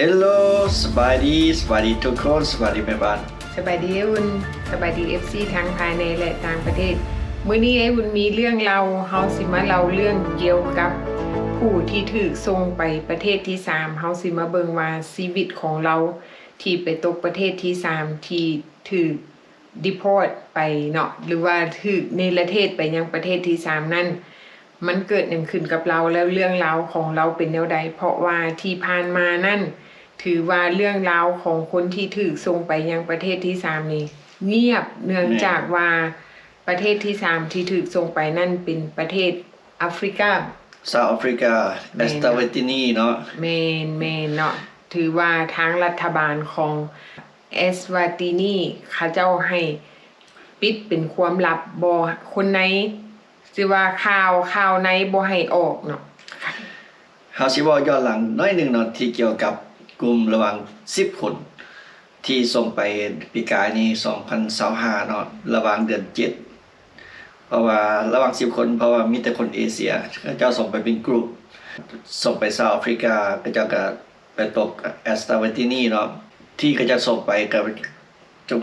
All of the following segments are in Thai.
Hello สบายดีทุกคนสบายดีแม่บ้านสบายดีอุ่นสบายดี FC ทั้งภายในและต่างประเทศมื้อนี้อุ่นมีเรื่องเราเฮาสิมาเล่าเรื่องเกี่ยวกับผู้ที่ถูกส่งไปประเทศที่3เฮาสิมาเบิ่งว่าชีวิตของเราที่ไปตกประเทศที่3ที่ถูกดิพอร์ตไปเนาะหรือว่าถูกเนรเทศไปยังประเทศที่3นั้นมันเกิดหยังขึ้นกับเราแล้วเรื่องราวของเราเป็นแนวใดเพราะว่าที่ผ่านมานั่นถือว่าเรื่องราวของคนที่ถูกส่งไปยังประเทศที่3นี่เงียบเนื่องจากว่าประเทศที่3ที่ถูกส่งไปนั่นเป็นประเทศแอฟริกา South Africa เอสตาเวตินีเนาะแมนเนาะถือว่าทางรัฐบาลของเอสวาตินีเขาเจ้าให้ปิดเป็นความลับบ่คนในสิว่าข่าวในบ่ให้ออกเนาะเฮาสิเว้าย้อนหลังน้อยหนึงเนาะที่เกี่ยวกับกลุ่มระหว่าง10คนที่ส่งไปปีกายนี้2025เนาะระหว่างเดือน7เพราะว่าระหว่าง10คนเพราะว่ามีแต่คนเอเชียเจ้าส่งไปเป็นกลุ่มส่งไปเซาท์แอฟริกาก็เจ้าก็ไปตกเอสตาเวตินีเนาะที่ก็จะส่งไปกับ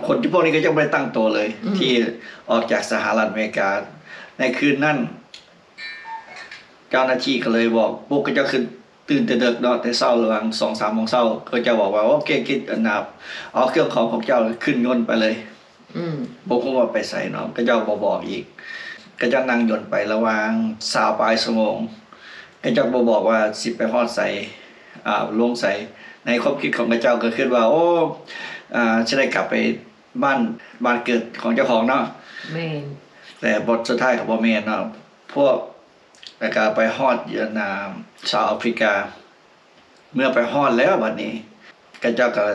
คนที่พวกนี้ก็จะไม่ได้ตั้งตัวเลยที่ออกจากสหรัฐอเมริกาในคืนนั้นเจ้าหน้าที่ก็เลยบอกพวกก็จะขึ้นตื่นแต่ดึกเนาะแต่เช้าระหว่าง 2-3 โมงเช้าก็จะบอกว่าโอเคคิดอันนับเอาเครื่องของเจ้าขึ้นยนต์ไปเลยบ่ฮู้ว่าไปไสเนาะก็เจ้าบ่บอกอีกก็จะนั่งยนต์ไประหว่าง20ปลายชั่วโมงก็เจ้าบ่บอกว่าสิไปฮอดไสลงไสในความคิดของเจ้าก็คิดว่าโอ้จะได้กลับไปบ้านเกิดของเจ้าของเนาะแม่นแต่บทสุดท้ายก็บ่แม่นเนาะพวกแล้วก็ไปฮอดเซาท์แอฟริกาเมื่อไปฮอดแล้วบัดนี้ก็เจ้าก็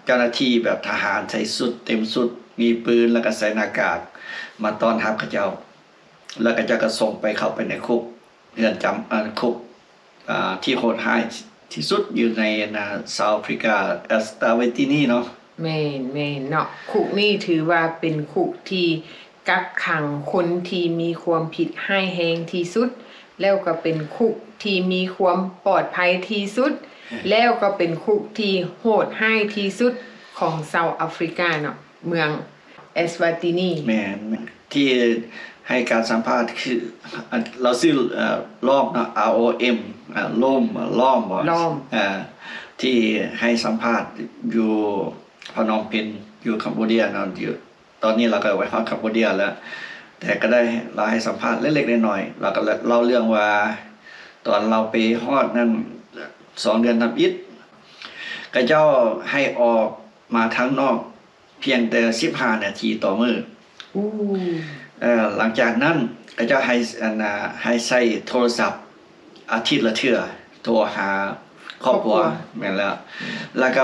เจ้าหน้าที่แบบทหารใส่สุดเต็มสุดมีปืนแล้วก็ใส่หน้ากากมาต้อนรับเขาเจ้าแล้วก็เจ้าก็ส่งไปเข้าไปในคุกเรือนจำคุกที่โหดร้ายที่สุดอยู่ในเซาท์แอฟริกาเอสตาเวตินีเนาะแม่นเนาะคุกนี่ถือว่าเป็นคุกที่กักขังคนที่มีความผิดร้ายแรงที่สุดแล้วก็เป็นคุกที่มีความปลอดภัยที่สุดแล้วก็เป็นคุกที่โหดร้ายที่สุดของเซาท์แอฟริกาเนาะเมืองเอสวาตินีแม่นที่ให้การสัมภาษณ์คือเราซื้อล้อมเนาะ ROM ล้อมบ่ที่ให้สัมภาษณ์อยู่พนมเปญอยู่คัมพูเดียเนาะอยู่ตอนนี้เราก็ไว้พักคัมพูเดียแล้วแต่ก็ได้เราให้สัมภาษณ์เล็กๆน้อยๆเราก็เล่าเรื่องว่าตอนเราไปฮอดนั้น2เดือนทำอิฐก็เจ้าให้ออกมาทางนอกเพียงแต่15นาทีต่อมื้อหลังจากนั้นก็เจ้าให้ใช้โทรศัพท์อาทิตย์ละเทื่อโทรหาครอบครัวแม่นแล้วก็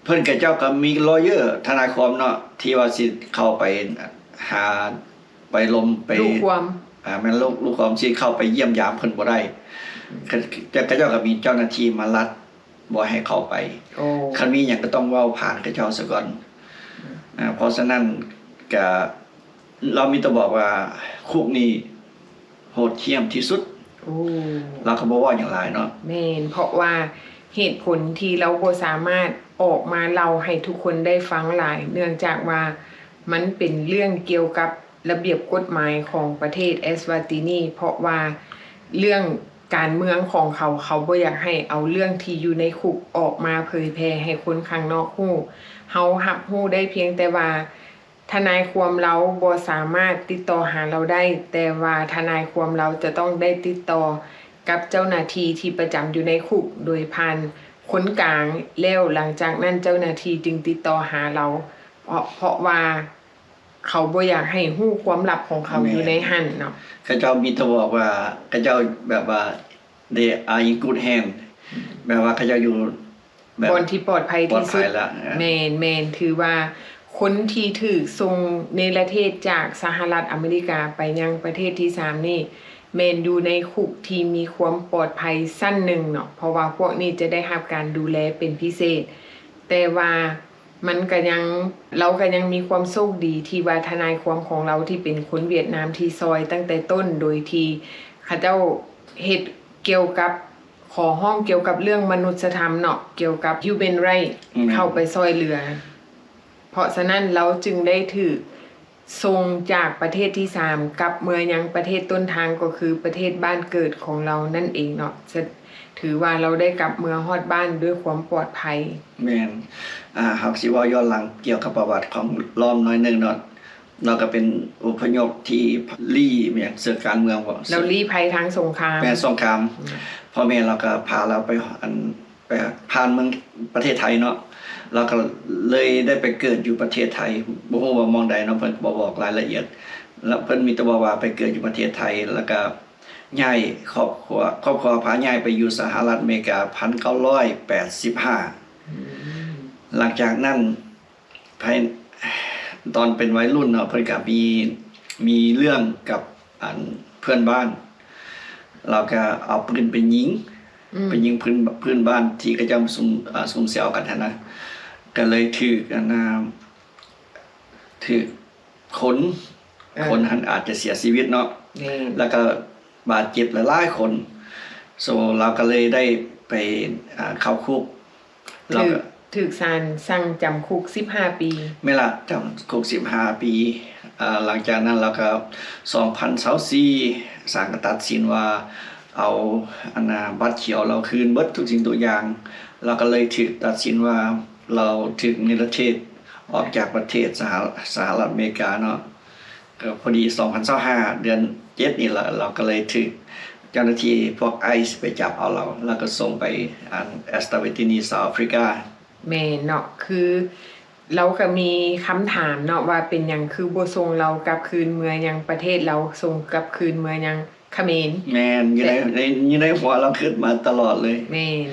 เพิ่นก็เจ้าก็มีลอเยอร์ทนายความเนาะที่ว่าสิเข้าไปหาไปลมไปลูกความแม่นลูกความสิเข้าไปเยี่ยมยามเพิ่นบ่ได้ก็เจ้าก็มีเจ้าหน้าที่มารัดบ่ให้เข้าไปคันมีหยังก็ต้องเว้าผ่านกับเจ้าซะก่อนเพราะฉะนั้นก็เรามีแต่บอกว่าคุกนี้โหดเหี้ยมที่สุดเราก็บ่ว่าหยังหลายเนาะแม่นเพราะว่าเหตุผลที่เราบ่สามารถออกมาเล่าให้ทุกคนได้ฟังหลายเนื่องจากว่ามันเป็นเรื่องเกี่ยวกับระเบียบกฎหมายของประเทศเอสวาตินีเพราะว่าเรื่องการเมืองของเขาบ่อยากให้เอาเรื่องที่อยู่ในคุกออกมาเผยแพร่ให้คนข้างนอกฮู้เฮารับรู้ได้เพียงแต่ว่าทนายความเราบ่สามารถติดต่อหาเราได้แต่ว่าทนายความเราจะต้องได้ติดต่อกับเจ้าหน้าที่ที่ประจำอยู่ในคุกโดยผ่านคนกลางแล้วหลังจากนั้นเจ้าหน้าที่จึงติดต่อหาเราเพราะว่าเขาบ่อยากให้ฮู้ความลับของเขาอยู่ในหั่นเนาะเขาเจ้ามีแต่บอกว่าเขาเจ้าแบบว่า they are in good hand แบบว่าเขาเจ้าอยู่แบบบนที่ปลอดภัยที่สุดแม่นถือว่าคนที่ถูกส่งเนรเทศจากสหรัฐอเมริกาไปยังประเทศที่3นี่แม่นอยู่ในคุกที่มีความปลอดภัยสั้นหนึ่งเนาะเพราะว่าพวกนี้จะได้รับการดูแลเป็นพิเศษแต่ว่ามันก็ยังเราก็ยังมีความโชคดีที่ว่าทนายความของเราที่เป็นคนเวียดนามที่ซอยตั้งแต่ต้นโดยที่เขาเจ้าเฮ็ดเกี่ยวกับ ขอห้องเกี่ยวกับเรื่องมนุษยธรรมเนาะเกี่ยวกับ human right เข้าไปซอยเหลือเพราะฉะนั้นเราจึงได้ถือส่งจากประเทศที่3กลับเมืองยังประเทศต้นทางก็คือประเทศบ้านเกิดของเรานั่นเองเนาะถือว่าเราได้กลับเมืองฮอดบ้านด้วยความปลอดภัยแม่นเฮาสิเว้าย้อนหลังเกี่ยวกับประวัติของล้อมน้อยหนึงเนาะเราก็เป็นอพยพที่ลี้อย่างเสือการเมืองบ่เราลี้ภัยทางสงครามแม่สงครามพ่อแม่เราก็พาเราไปไปผ่านเมืองประเทศไทยเนาะเราก็เลยได้ไปเกิดอยู่ประเทศไทยบ่ฮู้ว่ามองใดเนาะเพิ่นบ่บอกรายละเอียดแล้วเพิ่นมีแต่บอกว่าไปเกิดอยู่ประเทศไทยแล้วก็ย้ายครอบครัวพาย้ายไปอยู่สหรัฐอเมริกา1985หลังจากนั้นภายตอนเป็นวัยรุ่นเนาะเพิ่นก็มีเรื่องกับเพื่อนบ้านเราก็เอาปืนไปยิงเพื่อนบ้านที่ก็จะซุ่มเสียวกันนะก็เลยถูกคนหันอาจจะเสียชีวิตเนาะแล้วก็บาดเจ็บหลายๆคนเราก็เลยได้ไปเข้าคุกเราถูกศาลสั่งจำคุก15ปีไม่ละจำคุก15ปีหลังจากนั้นเราก็2024ศาลก็ตัดสินว่าเอาบัตรเขียวเราคืนเบิดทุกสิ่งทุกอย่างเราก็เลยถูกตัดสินว่าเราถูกนิรเทศออกจากประเทศสหรัฐอเมริกาเนาะก็พอดี2025เดือน7นี่ล่ะเราก็เลยถูกเจ้าหน้าที่พวกไอซ์ไปจับเอาเราแล้วก็ส่งไปแอสตาเวตินีเซาท์แอฟริกาแม่เนาะคือเราก็มีคำถามเนาะว่าเป็นหยังคือบ่ส่งเรากลับคืนเมืองยังประเทศเราส่งกลับคืนเมืองยังเขมรแม่นอยู่ในหัวเราคิดมาตลอดเลยแม่น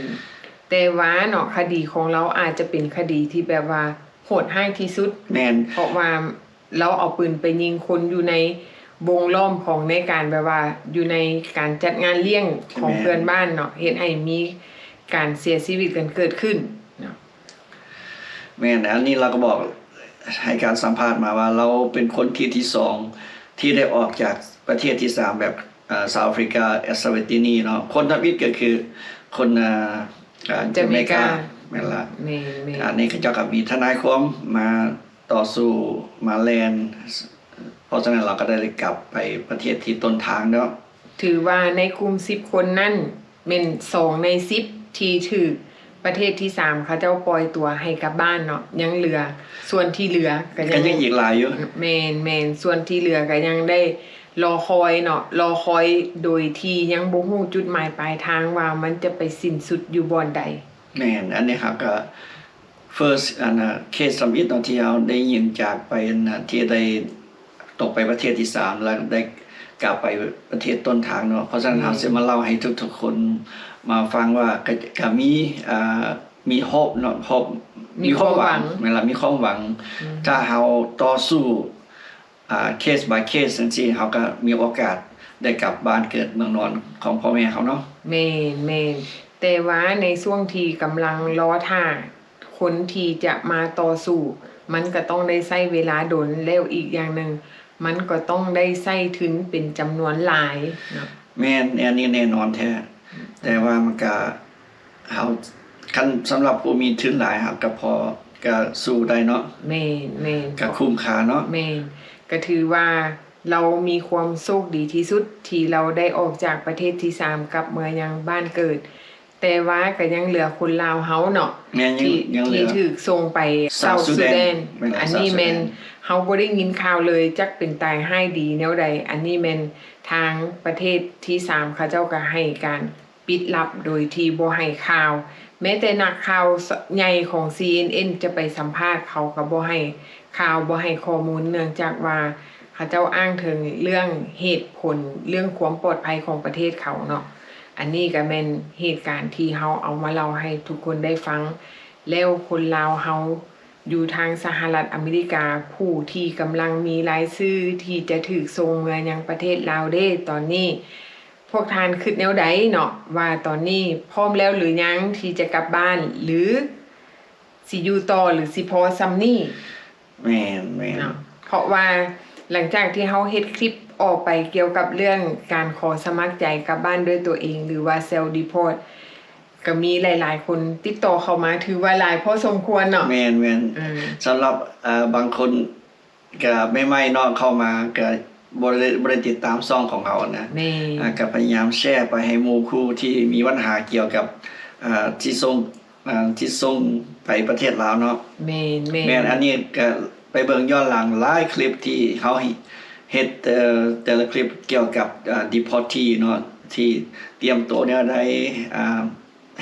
แต่ว่าเนาะคดีของเราอาจจะเป็นคดีที่แบบว่าโหดร้ายที่สุดแม่นเพราะว่าเราเอาปืนไปยิงคนอยู่ในวงล้อมของในการแบบว่าอยู่ในการจัดงานเลี้ยงของเพื่อนบ้านเนาะเฮ็ดให้มีการเสียชีวิตกันเกิดขึ้นเนาะแม่นอันนี้เราก็บอกให้การสัมภาษณ์มาว่าเราเป็นคนที่2ที่ได้ออกจากประเทศที่3แบบเซาท์แอฟริกาแอสวาตินีเนาะคนทำผิดก็คือคนจาเมกาแม่นล่ะแม่ๆอันนี้เขาเจ้าก็มีทนายความมาต่อสู้มาแลนเพราะฉะนั้นเราก็ได้กลับไปประเทศที่ต้นทางเนาะถือว่าในกลุ่ม10คนนั้นเป็น2ใน10ที่ถูกประเทศที่3เขาเจ้าปล่อยตัวให้กลับบ้านเนาะยังเหลือส่วนที่เหลือก็ยังอีกหลายอยู่แม่นส่วนที่เหลือก็ยังได้รอคอยเนาะรอคอยโดยที่ยังบ่ฮู้จุดหมายปลายทางว่ามันจะไปสิ้นสุดอยู่บ่อนใดแม่นอันนี้ครับก็ first เคสสำอิดที่เราได้ยินจากไปที่ได้ตกไปประเทศที่3แล้วได้กลับไปประเทศต้นทางเนาะเพราะฉะนั้นเราจะมาเล่าให้ทุกๆคนมาฟังว่าก็มีโฮปเนาะโฮปมีความหวังเวลามีความหวังถ้าเฮาต่อสู้เคส by เคสจังซี่เฮาก็มีโอกาสได้กลับบ้านเกิดเมืองนอนของพ่อแม่เขาเนาะแม่นแต่ว่าในช่วงที่กำลังรอท่าคนที่จะมาต่อสู้มันก็ต้องได้ใช้เวลาโดนแล้วอีกอย่างนึงมันก็ต้องได้ใช้ถึงเป็นจำนวนหลายเนาะแม่นอันนี้แน่นอนแท้แต่ว่ามันก็เฮาคันสำหรับผู้มีทุนหลายครับก็พอก็สู้ได้เนาะแม่นก็คุ้มค่าเนาะแม่นก็ถือว่าเรามีความโชคดีที่สุดที่เราได้ออกจากประเทศที่3กลับเมืองยังบ้านเกิดแต่ว่าก็ยังเหลือคนลาวเฮาเนาะที่ถูกส่งไปเซาท์ซูแดนอันนี้แม่นเฮาบ่ได้ยินข่าวเลยจักเป็นตายให้ดีแนวใดอันนี้แม่นทางประเทศที่3เขาเจ้าก็ให้การปิดลับโดยที่บ่ให้ข่าวแม้แต่นักข่าวใหญ่ของ CNN จะไปสัมภาษณ์เขาก็บ่ให้ข่าวบ่ให้ข้อมูลเนื่องจากว่าเขาเจ้าอ้างถึงเรื่องเหตุผลเรื่องความปลอดภัยของประเทศเขาเนาะอันนี้ก็แม่นเหตุการณ์ที่เฮาเอามาเล่าให้ทุกคนได้ฟังแล้วคนลาวเฮาอยู่ทางสหรัฐอเมริกาผู้ที่กำลังมีรายชื่อที่จะถูกส่งเมืองยังประเทศลาวเด้ตอนนี้พวกท่านคิดแนวใดเนาะว่าตอนนี้พร้อมแล้วหรือยังที่จะกลับบ้านหรือสิอยู่ต่อหรือสิพอซำนี้แม่นเนาะเพราะว่าหลังจากที่เฮาเฮ็ดคลิปออกไปเกี่ยวกับเรื่องการขอสมัครใจกลับบ้านด้วยตัวเองหรือว่า self deport ก็มีหลายๆคนติดต่อเข้ามาถือว่าหลายพอสมควรเนาะแม่นสำหรับบางคนก็ไม่เนาะเข้ามาก็บ่ได้ติดตามช่องของเขานะแม่ก็พยายามแชร์ไปให้หมู่คู่ที่มีปัญหาเกี่ยวกับที่ส่งไปประเทศลาวเนาะแม่แม่นอันนี้ก็ไปเบิ่งย้อนหลังหลายคลิปที่เฮาเฮ็ดแต่ละคลิปเกี่ยวกับdeportee เนาะที่เตรียมตัวแนวใด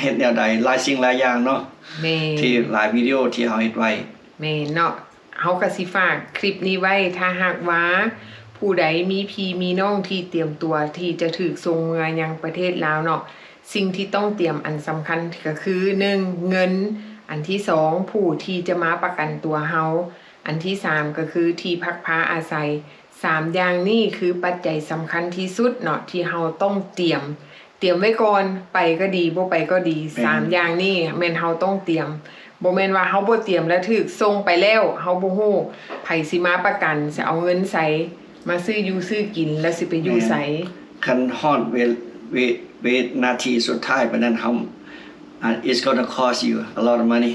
เฮ็ดแนวใดหลายสิ่งหลายอย่างเนาะแม่ที่หลายวิดีโอที่เฮาเฮ็ดไว้แม่เนาะเฮาก็สิฝากคลิปนี้ไว้ถ้าหากว่าผู้ใดมีพี่มีน้องที่เตรียมตัวที่จะถูกส่งเมือยังประเทศลาวเนาะสิ่งที่ต้องเตรียมอันสำคัญก็คือ1เงินอันที่2ผู้ที่จะมาประกันตัวเฮาอันที่3ก็คือที่พักพาอาศัย3อย่างนี้คือปัจจัยสำคัญที่สุดเนาะที่เฮาต้องเตรียมไว้ก่อนไปก็ดีบ่ไปก็ดี3อย่างนี้แม่นเฮาต้องเตรียมบ่แม่นว่าเฮาบ่เตรียมแล้วถูกส่งไปแล้วเฮาบ่ฮู้ไผสิมาประกันสิเอาเงินไสมาซื้ออยู่ซื้อกินแล้วสิไปอยู่ไสคันฮอดเวนาทีสุดท้ายปานนั้นเฮาit's gonna cost you a lot of money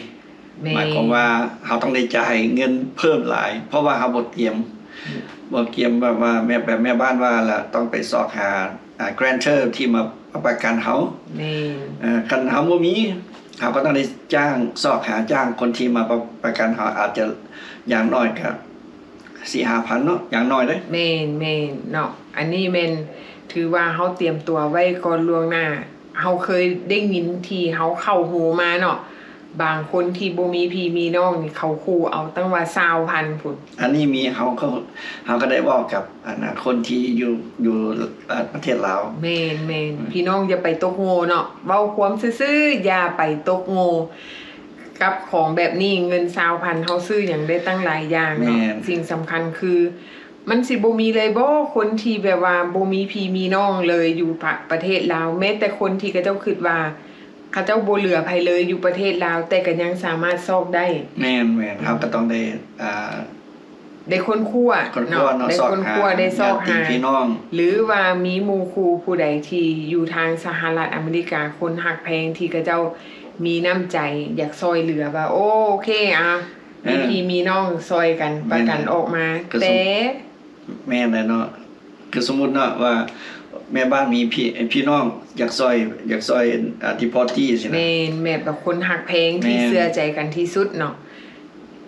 หมายความว่าเฮาต้องได้จ่ายเงินเพิ่มหลายเพราะว่าเฮาบ่เตรียมแบบว่าแม่บ้านว่าล่ะต้องไปสอบหาgrantor ที่มาประกันเฮาคันเฮาบ่มีเฮาก็ต้องได้จ้างคนที่มาประกันเฮาอาจจะอย่างน้อยก็4-5,000 เนาะอย่างน้อยเด้แม่นเนาะอันนี้แม่นถือว่าเฮาเตรียมตัวไว้ก่อนล่วงหน้าเฮาเคยได้ยินที่เฮาเข้าหูมาเนาะบางคนที่บ่มีพี่มีน้องนี่เขาคู่เอาตั้งว่า20,000พุ่นอันนี้มีเฮาก็ได้บอกกับคนที่อยู่ประเทศลาวแม่นพี่น้องอย่าไปตกโง่เนาะเว้าความซื่อๆอย่าไปตกโง่กับของแบบนี้เงิน20,000เฮาซื้อหยังได้ตั้งหลายอย่างเนาะสิ่งสำคัญคือมันสิบ่มีเลยบ่คนที่แบบว่าบ่มีพี่มีน้องเลยอยู่ประเทศลาวแม้แต่คนที่เขาเจ้าคิดว่าเขาเจ้าบ่เหลือไผเลยอยู่ประเทศลาวแต่ก็ยังสามารถซอกได้แม่นเฮาก็ต้องได้ค้นคว้าเนาะได้ค้นคว้าได้ซอกหาพี่น้องหรือว่ามีหมู่คู่ผู้ใดที่อยู่ทางสหรัฐอเมริกาคนฮักแพงที่เขาเจ้ามีน้ำใจอยากซอยเหลือว่าโอเคมีพี่มีน้องซอยกันประกันออกมาแต่แม่นเลยเนาะคือสมมุติเนาะว่าแม่บ้านมีพี่น้องอยากซอยdeportee สินะแม่แบบคนฮักแพงที่เชื่อใจกันที่สุดเนาะ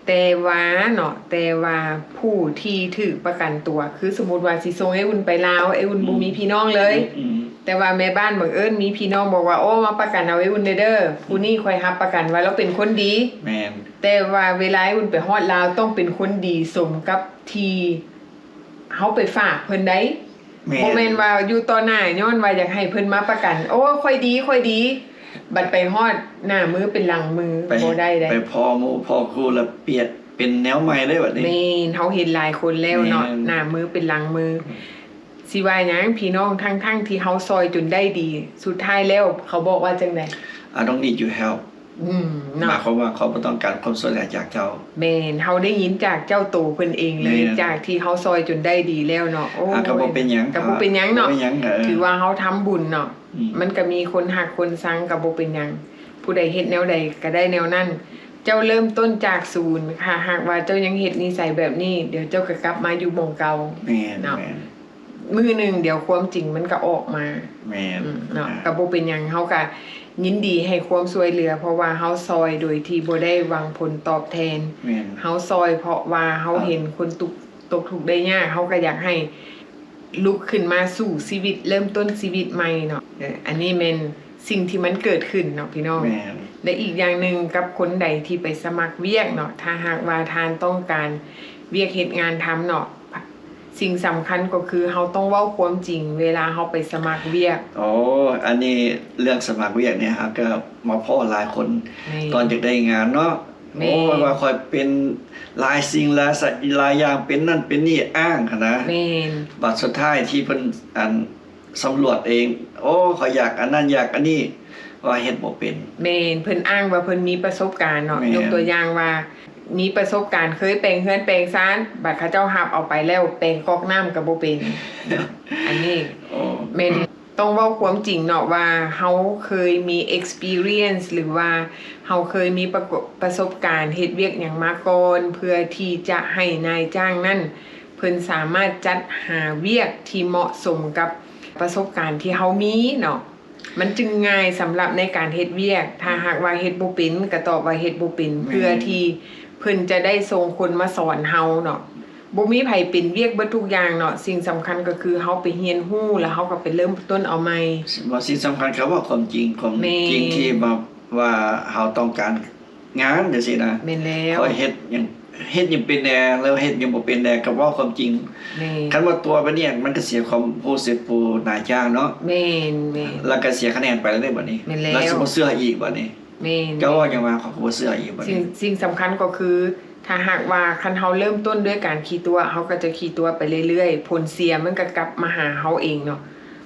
แต่ว่าผู้ที่ถูกประกันตัวคือสมมุติว่าสิส่งไอ้อุ่นไปลาวไอ้อุ่นบ่มีพี่น้องเลยแต่ว่าแม่บ้านบังเอิญมีพี่น้องบอกว่าโอ้มาประกันเอาไอ้อุ่นเด้อผู้นี้ค่อยรับประกันไว้แล้วเป็นคนดีแม่นแต่ว่าเวลาไอ้อุ่นไปฮอดลาวต้องเป็นคนดีสมกับที่เฮาไปฝากเพิ่นได้บ่แม่นว่าอยู่ต่อหน้าย้อนว่าอยากให้เพิ่นมาประกันโอ้ค่อยดีบัดไปฮอดหน้ามือเป็นหลังมือบ่ได้ไปพ่อหมู่พ่อครูแล้วเปลี่ยนเป็นแนวใหม่ได้บัดนี้แม่นเฮาเห็นหลายคนแล้วเนาะหน้ามือเป็นหลังมือสิว่าหยังพี่น้องทั้งที่เฮาซอยจนได้ดีสุดท้ายแล้วเขาบอกว่าจังได๋ I don't need your help หมายความว่าเขาบ่ต้องการความช่วยเหลือจากเจ้าแม่นเฮาได้ยินจากเจ้าโตเพิ่นเองเลยจากที่เฮาซอยจนได้ดีแล้วเนาะโอ้ก็บ่เป็นหยังเนาะถือว่าเฮาทำบุญเนาะมันก็มีคนฮักคนซังก็บ่เป็นหยังผู้ใดเฮ็ดแนวใดก็ได้แนวนั้นเจ้าเริ่มต้นจากศูนย์ค่ะหากว่าเจ้ายังเฮ็ดนิสัยแบบนี้เดี๋ยวเจ้าก็กลับมาอยู่หม่องเก่าเนาะมื้อนึงเดี๋ยวความจริงมันก็ออกมาเนาะก็บ่เป็นหยังเฮาก็ยินดีให้ความช่วยเหลือเพราะว่าเฮาซอยโดยที่บ่ได้หวังผลตอบแทนเฮาซอยเพราะว่าเฮาเห็นคนตกทุกข์ได้ยากเฮาก็อยากให้ลุกขึ้นมาสู่ชีวิตเริ่มต้นชีวิตใหม่เนาะอันนี้แม่นสิ่งที่มันเกิดขึ้นเนาะพี่น้องและอีกอย่างนึงกับคนใดที่ไปสมัครเวียกเนาะถ้าหากว่าทานต้องการเวียกเฮ็ดงานทำเนาะสิ่งสำคัญก็คือเฮาต้องเว้าความจริงเวลาเฮาไปสมัครเวียกอันนี้เรื่องสมัครเวียกเนี่ยครับก็มาพ้อหลายคนตอนจะได้งานเนาะว่าค่อยเป็นหลายสิ่งหลายอย่างเป็นนั่นเป็นนี่อ้างนะบัดสุดท้ายที่เพิ่นสำรวจเองข้อยอยากอันนั้นอยากอันนี้ว่าเฮ็ดบ่เป็นแม่นเพิ่นอ้างว่าเพิ่นมีประสบการณ์เนาะยกตัวอย่างว่ามีประสบการณ์เคยแปลงเฮือนแปลงซานบัดเขาเจ้ารับเอาไปแล้วแปลงก๊อกน้ำก็บ่เป็นอันนี้แม่น ต้องเว้าความจริงเนาะว่าเฮาเคยมี experience หรือว่าเฮาเคยมีประสบการณ์เฮ็ดเวียกหยังมาก่อนเพื่อที่จะให้นายจ้างนั้นเพิ่นสามารถจัดหาเวียกที่เหมาะสมกับประสบการณ์ที่เฮามีเนาะมันจึงง่ายสำหรับในการเฮ็ดเวียกถ้าหากว่าเฮ็ดบ่เป็นก็ตอบว่าเฮ็ดบ่เป็นเพื่อที่เพิ่นจะได้ส่งคนมาสอนเฮาเนาะบ่มีไผเป็นเวียกเบิดทุกอย่างเนาะสิ่งสำคัญก็คือเฮาไปเรียนรู้แล้วเฮาก็ไปเริ่มต้นเอาใหม่ว่าสิ่งสำคัญคือว่าความจริงที่ว่าเฮาต้องการงานจังซี่นะแม่นแล้วเฮ็ดหยังเป็นแน่แล้วเฮ็ดหยังบ่เป็นแน่ก็เว้าความจริงคันว่าตัวไปเนี่ยมันก็เสียความรู้สึกผู้นายจ้างเนาะแม่นแล้วก็เสียคะแนนไปแล้วได้บัดนี้แล้วสิบ่เชื่ออีกบัดนี้แม่นก็ว่าหยังว่าเขาบ่เชื่ออีกบัดนี้สิ่งสำคัญก็คือถ้าหากว่าคันเฮาเริ่มต้นด้วยการขี่ตัวเฮาก็จะขี่ตัวไปเรื่อยๆผลเสียมันก็กลับมาหาเฮาเองเนาะ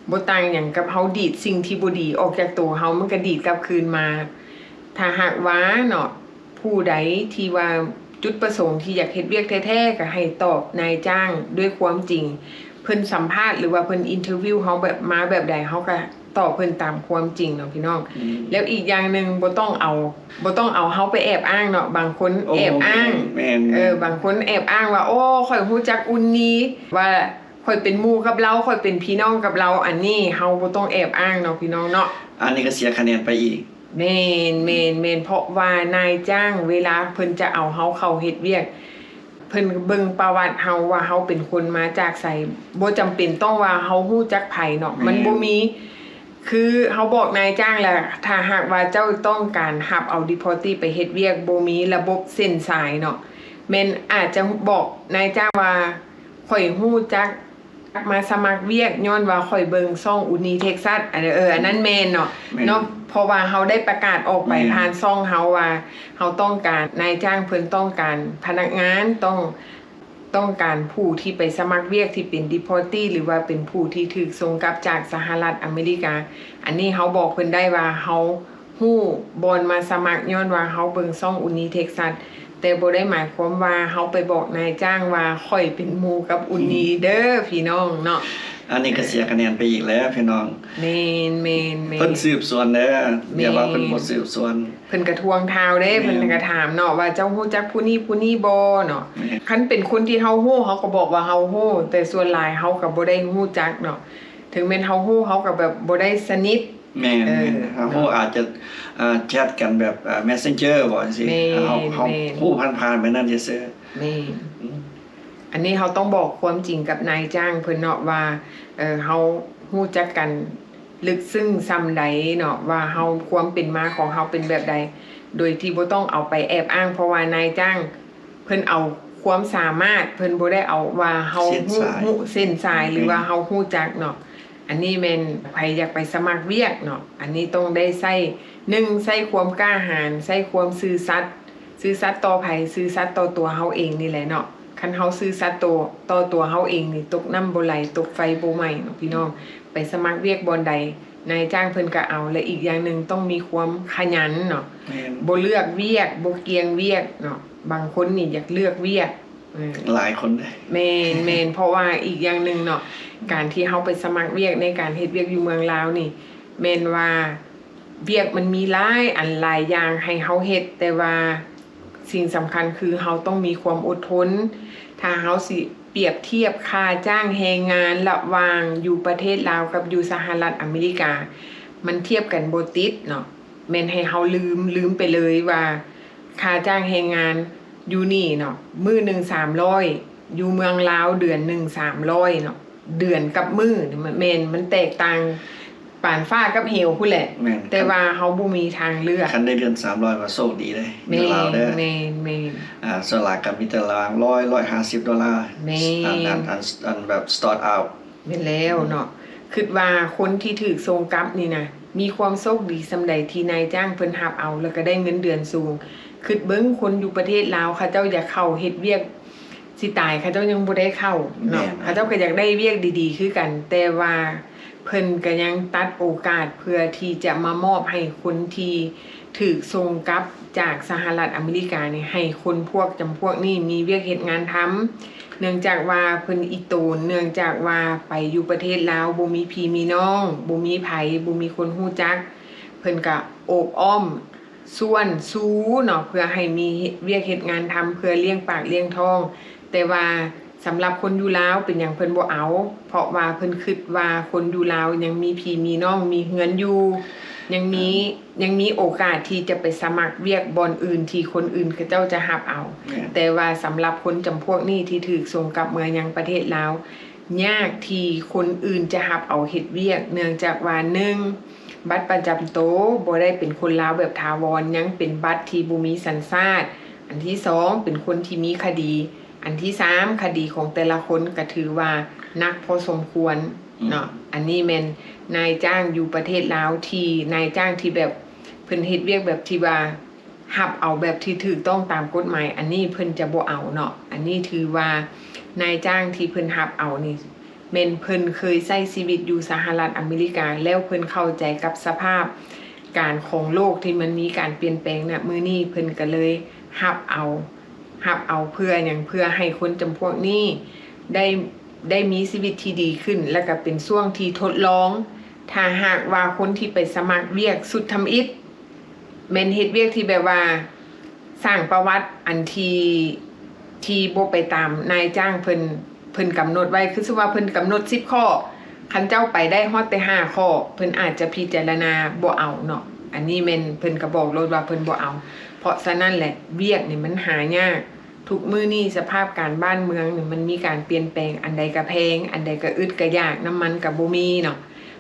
บ่ต่างหยังกับเฮาดีดสิ่งที่บ่ดีออกจากตัวเฮามันก็ดีดกลับคืนมาถ้าหากว่าเนาะผู้ใดที่ว่าจุดประสงค์ที่อยากเฮ็ดเวียกแท้ๆก็ให้ตอบนายจ้างด้วยความจริงเพิ่นสัมภาษณ์หรือว่าเพิ่นอินเทอร์วิวเฮาแบบมาแบบใดเฮาก็ตอบเพิ่นตามความจริงเนาะพี่น้องแล้วอีกอย่างนึงบ่ต้องเอาเฮาไปแอบอ้างเนาะบางคนแอบอ้างบางคนแอบอ้างว่าโอ้ข่อยรู้จักอุ่นนี้ว่าข่อยเป็นหมู่กับเราข่อยเป็นพี่น้องกับเราอันนี้เฮาบ่ต้องแอบอ้างเนาะพี่น้องเนาะอันนี้ก็เสียคะแนนไปอีกแม่นเพราะว่านายจ้างเวลาเพิ่นจะเอาเฮาเข้าเฮ็ดเวียกเพิ่นเบิ่งประวัติเฮาว่าเฮาเป็นคนมาจากไสบ่จำเป็นต้องว่าเฮารู้จักไผเนาะมันบ่มีคือเฮาบอกนายจ้างแล้วถ้าหากว่าเจ้าต้องการรับเอา deportee ไปเฮ็ดเวียกบ่มีระบบเส้นสายเนาะแม่นอาจจะบอกนายจ้างว่าข่อยรู้จักมาสมัครเวียกย้อนว่าข่อยเบิ่งช่องอุนีเท็กซัสอันนั้นแม่นเนาะเพราะว่าเฮาได้ประกาศออกไปผ่านช่องเฮาว่าเฮาต้องการนายจ้างเพิ่นต้องการพนักงานต้องการผู้ที่ไปสมัครเวียกที่เป็น deportee หรือว่าเป็นผู้ที่ถูกส่งกลับจากสหรัฐอเมริกาอันนี้เฮาบอกเพิ่นได้ว่าเฮาฮู้บ่อนมาสมัครย้อนว่าเฮาเบิ่งช่องอุนีเท็กซัสแต่บ่ได้หมายความว่าเฮาไปบอกนายจ้างว่าข่อยเป็นหมู่กับอุนีเด้อพี่น้องเนาะอันนี้ก็เสียคะแนนไปอีกแล้วพี่น้องแม่นเพิ่นสืบสวนเด้ออย่าว่าเพิ่นบ่สืบสวนเพิ่นก็ทวงทาวเด้เพิ่นก็ถามเนาะว่าเจ้าฮู้จักผู้นี้บ่เนาะคันเป็นคนที่เฮาฮู้เฮาก็บอกว่าเฮาฮู้แต่ส่วนหลายเฮาก็บ่ได้ฮู้จักเนาะถึงแม้นเฮาฮู้เฮาก็แบบบ่ได้สนิทแม่นเฮาอาจจะแชทกันแบบMessenger บ่จังซี่เฮาฮู้ผ่านๆไปนั่นซื่อแม่อันนี้เฮาต้องบอกความจริงกับนายจ้างเพิ่นเนาะว่าเฮาฮู้จักกันลึกซึ้งส่ำใดเนาะว่าเฮาความเป็นมาของเฮาเป็นแบบใดโดยที่บ่ต้องเอาไปแอบอ้างเพราะว่านายจ้างเพิ่นเอาความสามารถเพิ่นบ่ได้เอาว่าเฮาฮู้เส้นสายหรือว่าเฮาฮู้จักเนาะอันนี้แม่นไผอยากไปสมัครเวียกเนาะอันนี้ต้องได้ใช้ใช้ความกล้าหาญใช้ความซื่อสัตย์ต่อไผซื่อสัตย์ต่อตัวเฮาเองนี่แหละเนาะคันเฮาซื่อสัตย์ต่อตัวเฮาเองนี่ตกน้ำบ่ไหลตกไฟบ่ไหม้เนาะพี่น้องไปสมัครเวียกบ่อนใดนายจ้างเพิ่นก็เอาและอีกอย่างนึงต้องมีความขยันเนาะบ่เลือกเวียกบ่เกียงเวียกเนาะบางคนนี่อยากเลือกเวียกหลายคนเลยแม่นเพราะว่าอีกอย่างนึงเนาะการที่เฮาไปสมัครเวียกในการเฮ็ดเวียกอยู่เมืองลาวนี่แม่นว่าเวียกมันมีหลายอันหลายอย่างให้เฮาเฮ็ดแต่ว่าสิ่งสำคัญคือเฮาต้องมีความอดทนถ้าเฮาสิเปรียบเทียบค่าจ้างแรงงานระหว่างอยู่ประเทศลาวกับอยู่สหรัฐอเมริกามันเทียบกันบ่ติดเนาะแม่นให้เฮาลืมไปเลยว่าค่าจ้างแรงงานอยู่นี่เนาะมื้อนึง300อยู่เมืองลาวเดือนนึง300เนาะเดือนกับมื้อมันแตกต่างปานฟ้ากับเหวพู่นแหละแต่ว่าเฮาบ่มีทางเลือกคันได้เดือน300ว่าโชคดีเลยในลาวเด้อแม่ส่วนหลายก็มีแต่ราง100-150 ดอลลาร์อันแบบ start out แม่นแล้วเนาะคิดว่าคนที่ถูกส่งกลับนี่นะมีความโชคดีส่ำใดที่นายจ้างเพิ่นรับเอาแล้วก็ได้เงินเดือนสูงคิดเบิ่งคนอยู่ประเทศลาวเขาเจ้าอยากเข้าเฮ็ดเวียกสิตายเขาเจ้ายังบ่ได้เข้าเนาะเขาเจ้าก็อยากได้เวียกดีๆคือกันแต่ว่าเพิ่นก็ยังตัดโอกาสเพื่อที่จะมามอบให้คนที่ ถูกส่งกลับจากสหรัฐอเมริกาเนี่ยให้คนพวกจำพวกนี้มีเวียกเฮ็ดงานทำเนื่องจากว่าเพิ่นอีโตนเนื่องจากว่าไปอยู่ประเทศลาวบ่มีพี่มีน้องบ่มีไผบ่มีคนฮู้จักเพิ่นก็โอบอ้อมส่วนสู้เนาะเพื่อให้มีเวียกเฮ็ดงานทำเพื่อเลี้ยงปากเลี้ยงท้อง แต่ว่าสำหรับคนอยู่ลาวเป็นหยังเพิ่นบ่เอาเพราะว่าเพิ่นคิดว่าคนอยู่ลาวยังมีพี่มีน้องมีเฮือนอยู่ยังมีโอกาสที่จะไปสมัครเวียกบอนอื่นที่คนอื่นเขาเจ้าจะรับเอา แต่ว่าสำหรับคนจำพวกนี้ที่ถูกส่งกลับเมืองยังประเทศลาวยากที่คนอื่นจะรับเอาเฮ็ดเวียกเนื่องจากว่า1บัตรประจำตัวบ่ได้เป็นคนลาวแบบถาวรยังเป็นบัตรที่บ่มีสัญชาติอันที่2เป็นคนที่มีคดีอันที่3คดีของแต่ละคนก็ถือว่านักพอสมควรเนาะอันนี้แม่นนายจ้างอยู่ประเทศลาวที่นายจ้างที่แบบเพิ่นเฮ็ดเวียกแบบที่ว่ารับเอาแบบที่ถูกต้องตามกฎหมายอันนี้เพิ่นจะบ่เอาเนาะอันนี้ถือว่านายจ้างที่เพิ่นรับเอานี่แม่นเพิ่นเคยใช้ชีวิตอยู่สหรัฐอเมริกาแล้วเพิ่นเข้าใจกับสภาพการของโลกที่มันมีการเปลี่ยนแปลงน่ะมื้อนี้เพิ่นก็เลยรับเอาเพื่อหยังเพื่อให้คนจำพวกนี้ได้มีชีวิตที่ดีขึ้นแล้วก็เป็นช่วงที่ทดลองถ้าหากว่าคนที่ไปสมัครเวียกสุดทำอิฐแม่นเฮ็ดเวียกที่แบบว่าสร้างประวัติอันที่บ่ไปตามนายจ้างเพิ่นกำหนดไว้คือสิว่าเพิ่นกำหนด10ข้อคันเจ้าไปได้ฮอดแต่5ข้อเพิ่นอาจจะพิจารณาบ่เอาเนาะอันนี้แม่นเพิ่นก็บอกโลดว่าเพิ่นบ่เอาเพราะฉะนั้นแหละเวียกนี่มันหายากทุกมื้อนี้สภาพการบ้านเมืองนี่มันมีการเปลี่ยนแปลงอันใดก็แพงอันใดก็อึดก็ยากน้ำมันก็บ่มีเนาะ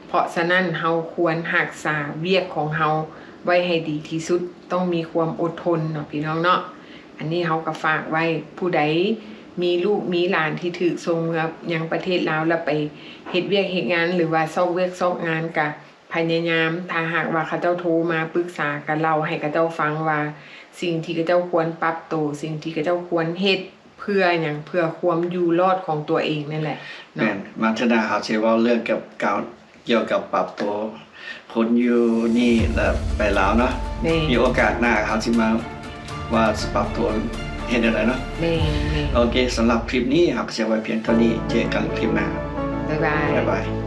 เพราะฉะนั้นเฮาควรรักษาเวียกของเฮาไว้ให้ดีที่สุดต้องมีความอดทนเนาะพี่น้องเนาะอันนี้เฮาก็ฝากไว้ผู้ใดมีลูกมีหลานที่ถูกส่งมายังประเทศลาวแล้วไปเฮ็ดเวียกเฮ็ดงานหรือว่าซอกเวียกซอกงานก็พยายามถ้าหากว่าเขาเจ้าโทรมาปรึกษาก็เล่าให้เขาเจ้าฟังว่าสิ่งที่เขาเจ้าควรปรับตัวสิ่งที่เขาเจ้าควรเฮ็ดเพื่อหยังเพื่อความอยู่รอดของตัวเองนั่นแหละ แม่นมาธนาเขาสิเว้าเรื่องเกี่ยวกับปรับตัวคนอยู่นี่แล้วไปลาวเนาะ นี่ มีโอกาสหน้าเขาสิมาว่าสิปรับตัวเฮ็ดจังไดเนาะ นี่ โอเคสำหรับคลิปนี้ครับเสียไว้เพียงเท่านี้เจอกันคลิปหน้า บ๊ายบาย บ๊ายบาย